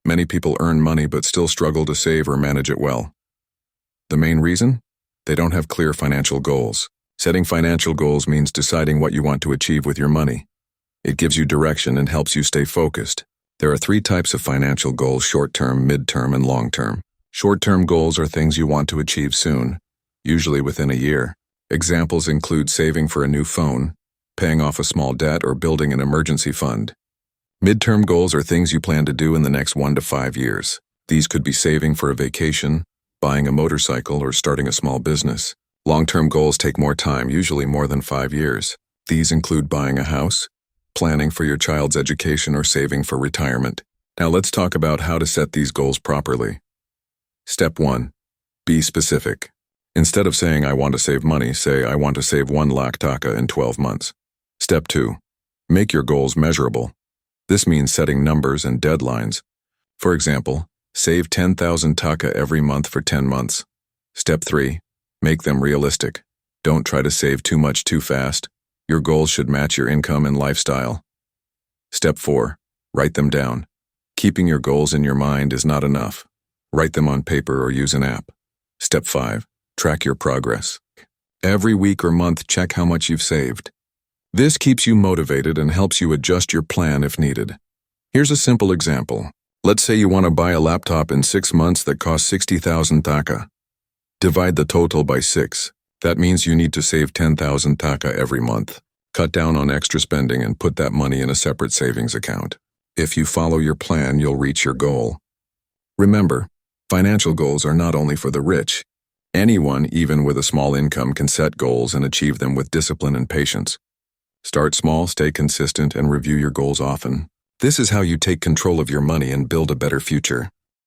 Many people earn money but still struggle to save or manage it well. The main reason? They don't have clear financial goals. Setting financial goals means deciding what you want to achieve with your money. It gives you direction and helps you stay focused. There are 3 types of financial goals: short-term, mid-term, and long-term. Short-term goals are things you want to achieve soon, usually within a year. Examples include saving for a new phone, paying off a small debt, or building an emergency fund. Mid-term goals are things you plan to do in the next 1 to 5 years. These could be saving for a vacation, buying a motorcycle, or starting a small business. Long-term goals take more time, usually more than 5 years. These include buying a house, planning for your child's education, or saving for retirement. Now let's talk about how to set these goals properly. Step 1. Be specific. Instead of saying I want to save money, say I want to save 1 lakh taka in 12 months. Step 2. Make your goals measurable. This means setting numbers and deadlines. For example, save 10,000 taka every month for 10 months. Step 3. Make them realistic. Don't try to save too much too fast. Your goals should match your income and lifestyle. Step 4. Write them down. Keeping your goals in your mind is not enough. Write them on paper or use an app. Step 5. Track your progress. Every week or month, check how much you've saved. This keeps you motivated and helps you adjust your plan if needed. Here's a simple example. Let's say you want to buy a laptop in 6 months that costs 60,000 taka. Divide the total by 6. That means you need to save 10,000 taka every month. Cut down on extra spending and put that money in a separate savings account. If you follow your plan, you'll reach your goal. Remember, financial goals are not only for the rich. Anyone, even with a small income, can set goals and achieve them with discipline and patience. Start small, stay consistent, and review your goals often. This is how you take control of your money and build a better future.